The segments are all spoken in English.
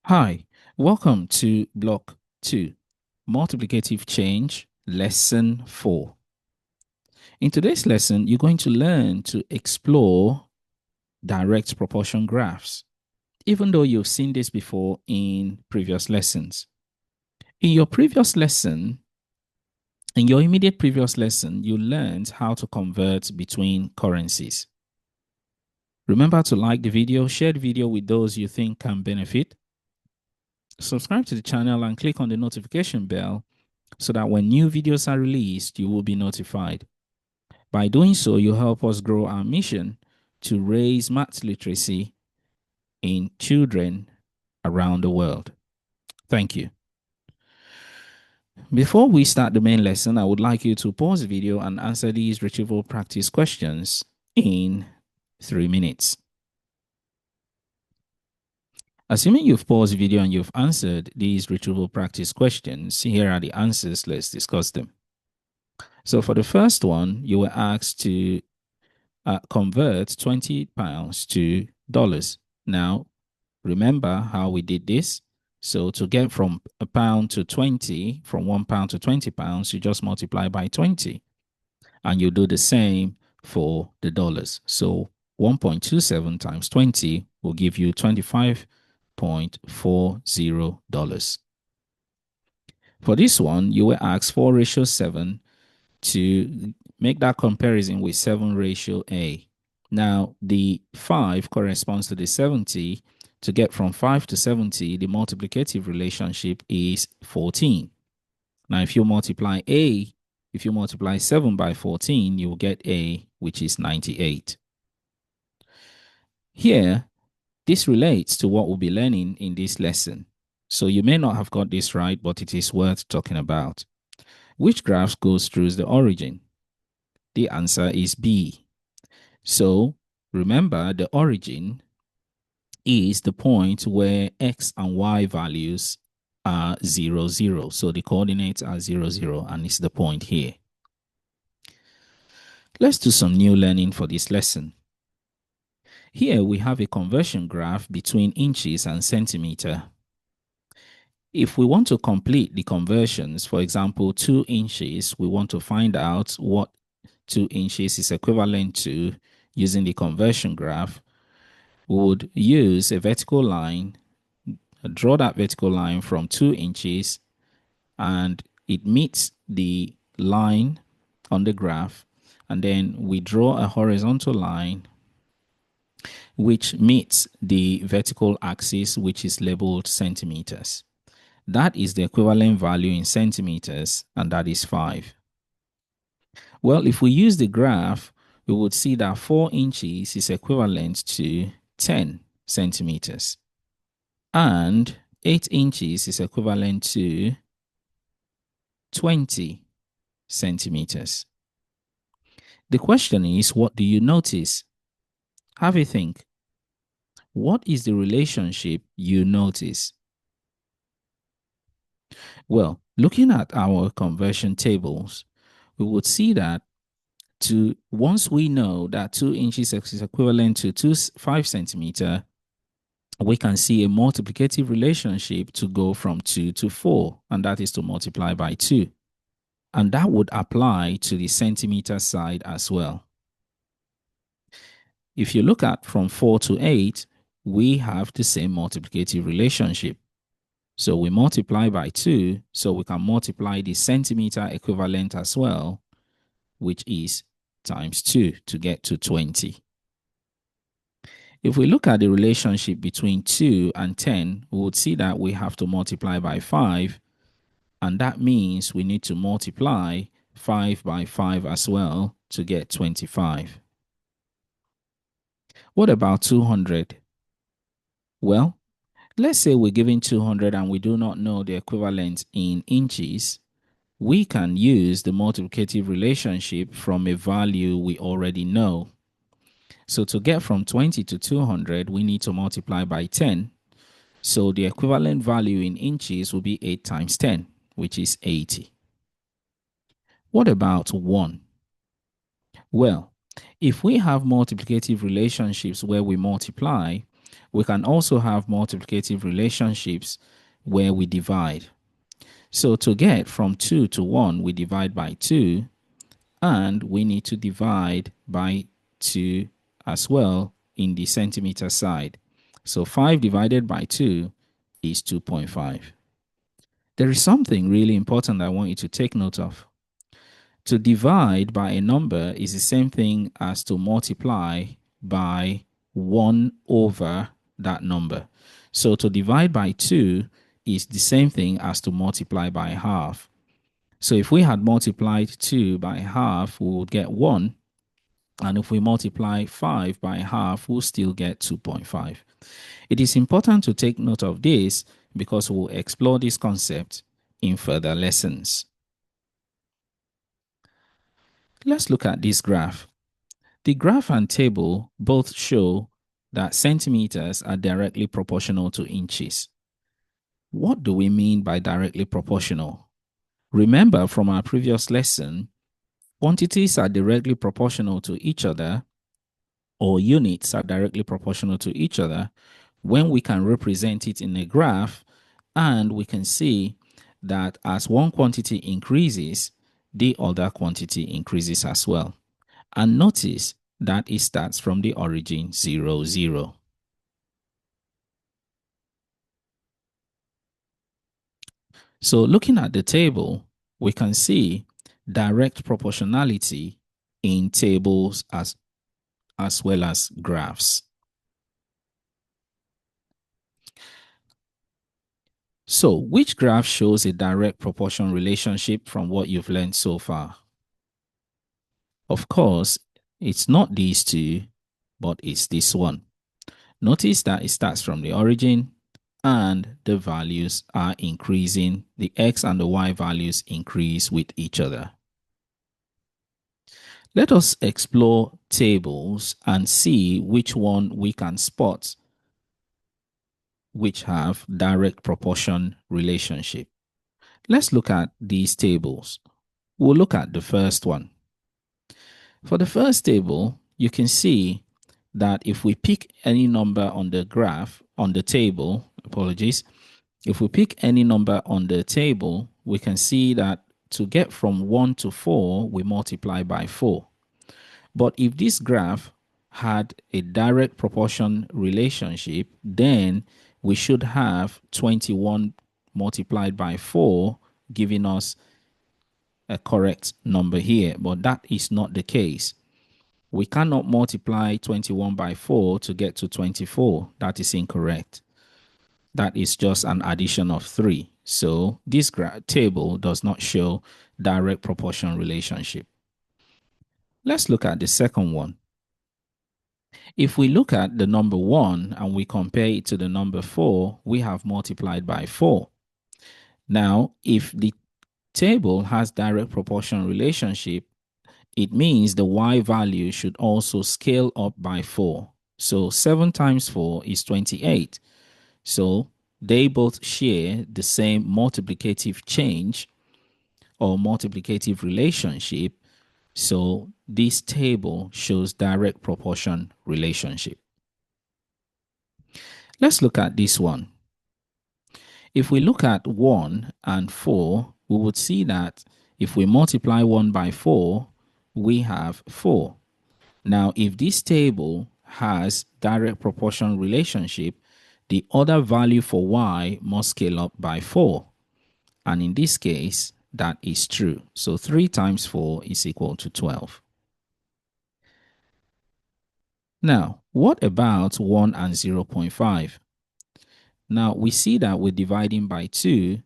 Hi, welcome to Block 2, Multiplicative Change, Lesson 4. In today's lesson, you're going to learn to explore direct proportion graphs, even though you've seen this before in previous lessons. In your previous lesson, in your immediate previous lesson, you learned how to convert between currencies. Remember to like the video, share the video with those you think can benefit, subscribe to the channel and click on the notification bell so that when new videos are released, you will be notified. By doing so, you help us grow our mission to raise maths literacy in children around the world. Thank you. Before we start the main lesson, I would like you to pause the video and answer these retrieval practice questions in 3 minutes. Assuming you've paused the video and you've answered these retrieval practice questions, here are the answers. Let's discuss them. So for the first one, you were asked to convert 20 pounds to dollars. Now, remember how we did this? So to get from a pound to 20, from 1 pound to 20 pounds, you just multiply by 20. And you do the same for the dollars. So 1.27 times 20 will give you $25.40. For this one, you were asked 4:7 to make that comparison with 7:A. Now, the 5 corresponds to the 70. To get from 5 to 70, the multiplicative relationship is 14. Now, if you multiply 7 by 14, you will get A, which is 98. Here, this relates to what we'll be learning in this lesson. So you may not have got this right, but it is worth talking about. Which graph goes through the origin? The answer is B. So remember, the origin is the point where x and y values are 0, 0. So the coordinates are 0, 0, and it's the point here. Let's do some new learning for this lesson. Here we have a conversion graph between inches and centimeter. If we want to complete the conversions, for example, 2 inches, we want to find out what 2 inches is equivalent to using the conversion graph. We would use a vertical line, draw that vertical line from 2 inches, and it meets the line on the graph, and then we draw a horizontal line which meets the vertical axis, which is labeled centimeters. That is the equivalent value in centimeters, and that is 5. Well, if we use the graph, we would see that 4 inches is equivalent to 10 centimeters, and 8 inches is equivalent to 20 centimeters. The question is, what do you notice? Have a think. What is the relationship you notice? Well, looking at our conversion tables, we would see that once we know that 2 inches is equivalent to 5 centimeter, we can see a multiplicative relationship to go from 2 to 4, and that is to multiply by 2. And that would apply to the centimeter side as well. If you look at from 4 to 8, we have the same multiplicative relationship. So we multiply by 2, so we can multiply the centimeter equivalent as well, which is times 2 to get to 20. If we look at the relationship between 2 and 10, we would see that we have to multiply by 5, and that means we need to multiply 5 by 5 as well to get 25. What about 200? Well, let's say we're given 200 and we do not know the equivalent in inches. We can use the multiplicative relationship from a value we already know. So to get from 20 to 200, we need to multiply by 10. So the equivalent value in inches will be 8 times 10, which is 80. What about 1? Well, if we have multiplicative relationships where we multiply, We can also have multiplicative relationships where we divide. So to get from 2 to 1, we divide by 2, and we need to divide by 2 as well in the centimeter side. So 5 divided by 2 is 2.5. There is something really important I want you to take note of. To divide by a number is the same thing as to multiply by 1 over that number. So to divide by 2 is the same thing as to multiply by half. So if we had multiplied 2 by half, we would get 1. And if we multiply 5 by half, we'll still get 2.5. It is important to take note of this because we'll explore this concept in further lessons. Let's look at this graph. The graph and table both show that centimeters are directly proportional to inches. What do we mean by directly proportional? Remember from our previous lesson, quantities are directly proportional to each other, or units are directly proportional to each other when we can represent it in a graph, and we can see that as one quantity increases, the other quantity increases as well. And notice that it starts from the origin 0, 0. So looking at the table, we can see direct proportionality in tables as well as graphs. So which graph shows a direct proportion relationship from what you've learned so far? Of course, it's not these two, but it's this one. Notice that it starts from the origin and the values are increasing. The x and the y values increase with each other. Let us explore tables and see which one we can spot which have direct proportion relationship. Let's look at these tables. We'll look at the first one. For the first table, you can see that if we pick any number on the graph, on the table, if we pick any number on the table, we can see that to get from 1 to 4, we multiply by 4. But if this graph had a direct proportion relationship, then we should have 21 multiplied by 4, giving us a correct number here. But that is not the case. We cannot multiply 21 by 4 to get to 24. That is incorrect. That is just an addition of 3. So this table does not show direct proportion relationship. Let's look at the second one. If we look at the number 1 and we compare it to the number 4, we have multiplied by 4. Now, if the table has direct proportion relationship, it means the y value should also scale up by 4. So 7 times 4 is 28. So they both share the same multiplicative change or multiplicative relationship. So this table shows direct proportion relationship. Let's look at this one. If we look at 1 and 4, we would see that if we multiply 1 by 4, we have 4. Now, if this table has direct proportion relationship, the other value for y must scale up by 4. And in this case, that is true. So 3 times 4 is equal to 12. Now, what about 1 and 0.5? Now, we see that we're dividing by 2.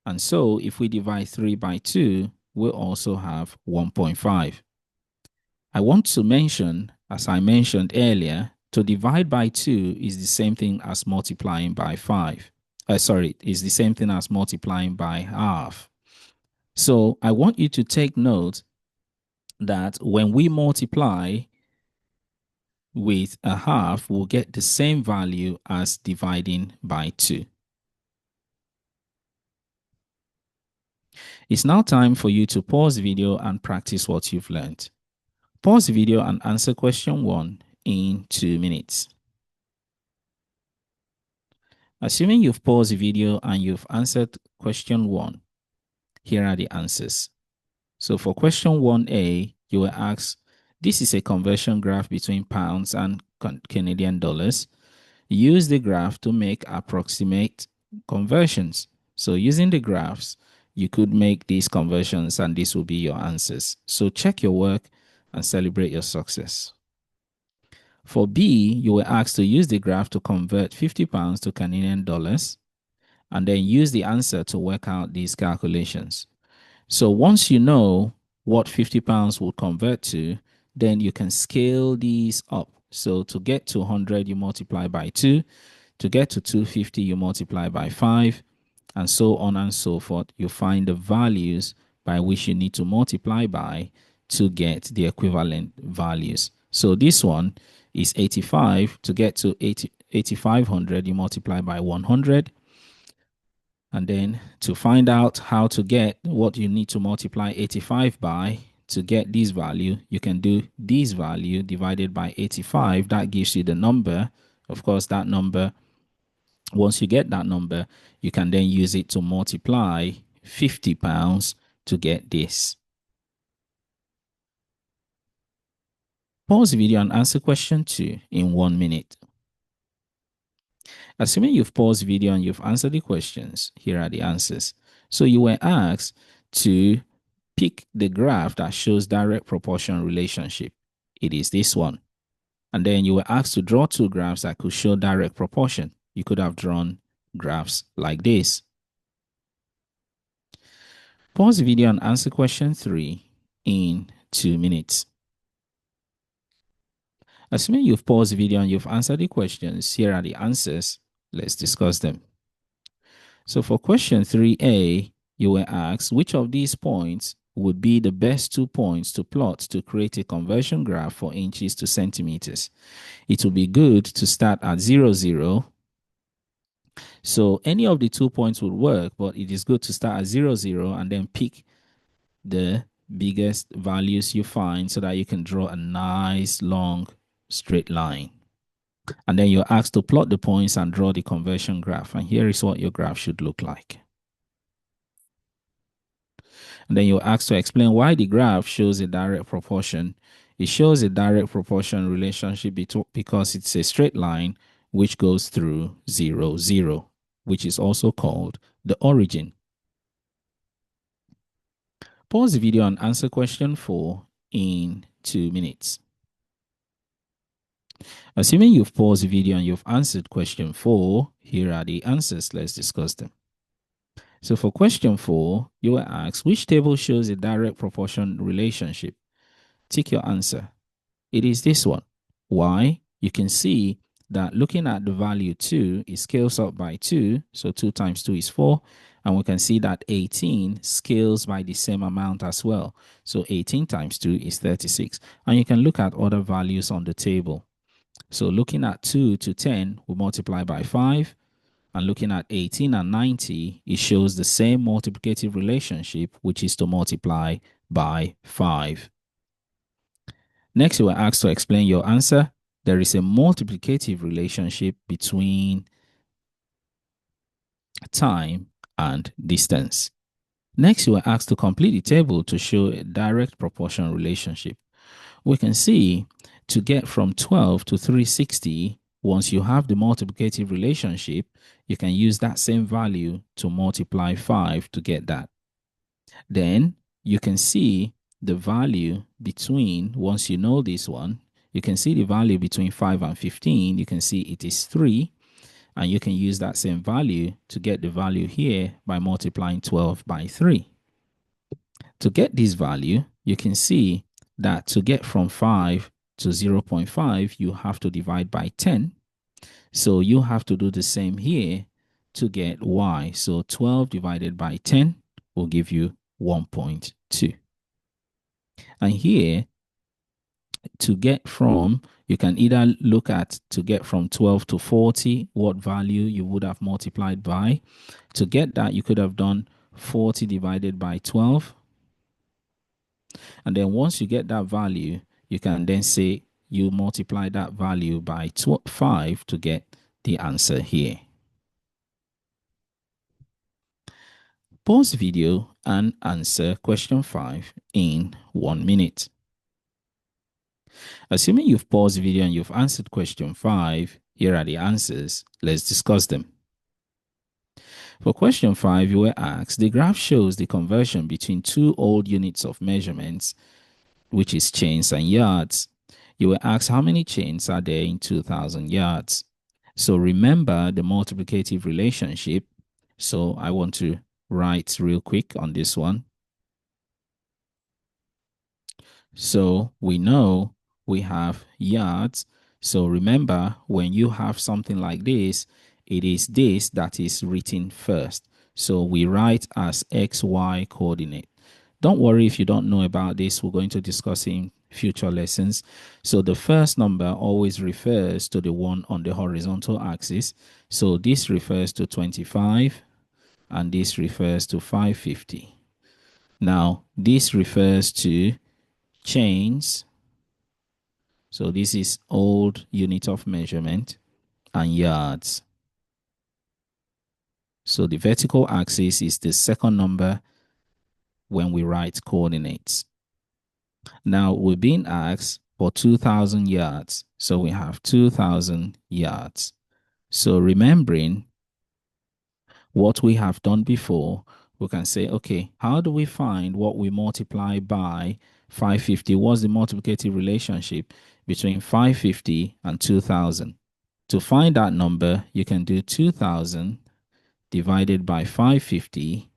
And so if we divide 3 by 2, we'll also have 1.5. I want to mention, as I mentioned earlier, to divide by 2 is the same thing as multiplying by 5. Is the same thing as multiplying by half. So I want you to take note that when we multiply with a half, we'll get the same value as dividing by 2. It's now time for you to pause the video and practice what you've learned. Pause the video and answer question 1 in 2 minutes. Assuming you've paused the video and you've answered question 1, here are the answers. So for question 1A, you were asked, this is a conversion graph between pounds and Canadian dollars. Use the graph to make approximate conversions. So using the graphs, you could make these conversions and this will be your answers. So check your work and celebrate your success. For B, you were asked to use the graph to convert 50 pounds to Canadian dollars and then use the answer to work out these calculations. So once you know what 50 pounds will convert to, then you can scale these up. So to get to 100, you multiply by 2. To get to 250, you multiply by 5, and so on and so forth. You find the values by which you need to multiply by to get the equivalent values. So this one is 85. To get to 8,500, you multiply by 100. And then to find out how to get what you need to multiply 85 by to get this value, you can do this value divided by 85. That gives you the number. Of course, that number, once you get that number, you can then use it to multiply 50 pounds to get this. Pause the video and answer question 2 in 1 minute. Assuming you've paused the video and you've answered the questions, here are the answers. So you were asked to pick the graph that shows direct proportion relationship. It is this one. And then you were asked to draw 2 graphs that could show direct proportion. You could have drawn graphs like this. Pause the video and answer question 3 in 2 minutes. Assuming you've paused the video and you've answered the questions, here are the answers. Let's discuss them. So for question 3A, you were asked which of these points would be the best 2 points to plot to create a conversion graph for inches to centimeters. It would be good to start at 0, 0. So any of the 2 points would work, but it is good to start at 0, 0 and then pick the biggest values you find so that you can draw a nice long straight line. And then you're asked to plot the points and draw the conversion graph. And here is what your graph should look like. And then you're asked to explain why the graph shows a direct proportion. It shows a direct proportion relationship because it's a straight line which goes through 0, 0, which is also called the origin. Pause the video and answer question 4 in 2 minutes. Assuming you've paused the video and you've answered question 4, here are the answers. Let's discuss them. So for question 4, you were asked which table shows a direct proportion relationship. Tick your answer. It is this one. Why? You can see that looking at the value 2, it scales up by 2. So 2 times 2 is 4. And we can see that 18 scales by the same amount as well. So 18 times 2 is 36. And you can look at other values on the table. So looking at 2 to 10, we multiply by 5. And looking at 18 and 90, it shows the same multiplicative relationship, which is to multiply by 5. Next, you were asked to explain your answer. There is a multiplicative relationship between time and distance. Next, you were asked to complete the table to show a direct proportion relationship. We can see to get from 12 to 360, once you have the multiplicative relationship, you can use that same value to multiply 5 to get that. Then you can see the value between, once you know this one, you can see the value between 5 and 15. You can see it is 3. And you can use that same value to get the value here by multiplying 12 by 3. To get this value, you can see that to get from 5 to 0.5, you have to divide by 10. So you have to do the same here to get y. So 12 divided by 10 will give you 1.2. And here, to get from, you can either look at to get from 12 to 40, what value you would have multiplied by. To get that, you could have done 40 divided by 12. And then once you get that value, you can then say you multiply that value by 5 to get the answer here. Pause video and answer question 5 in 1 minute. Assuming you've paused the video and you've answered question 5, here are the answers. Let's discuss them. For question 5, you were asked, the graph shows the conversion between two old units of measurements, which is chains and yards. You were asked how many chains are there in 2,000 yards. So remember the multiplicative relationship. So I want to write real quick on this one. So we know we have yards. So remember, when you have something like this, it is this that is written first. So we write as XY coordinate. Don't worry if you don't know about this. We're going to discuss in future lessons. So the first number always refers to the one on the horizontal axis. So this refers to 25 and this refers to 550. Now, this refers to chains. So this is old unit of measurement, and yards. So the vertical axis is the second number when we write coordinates. Now we're being asked for 2,000 yards. So we have 2,000 yards. So remembering what we have done before, we can say, okay, how do we find what we multiply by 550? What's the multiplicative relationship between 550 and 2,000? To find that number, you can do 2,000 divided by 550.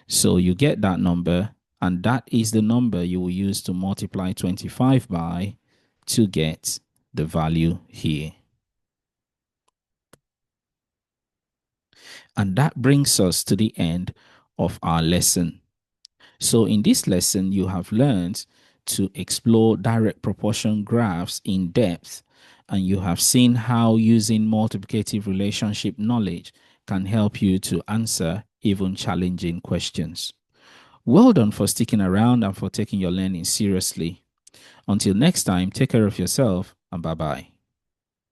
So you get that number, and that is the number you will use to multiply 25 by to get the value here. And that brings us to the end of our lesson. So in this lesson, you have learned to explore direct proportion graphs in depth, and you have seen how using multiplicative relationship knowledge can help you to answer even challenging questions. Well done for sticking around and for taking your learning seriously. Until next time, take care of yourself and bye-bye.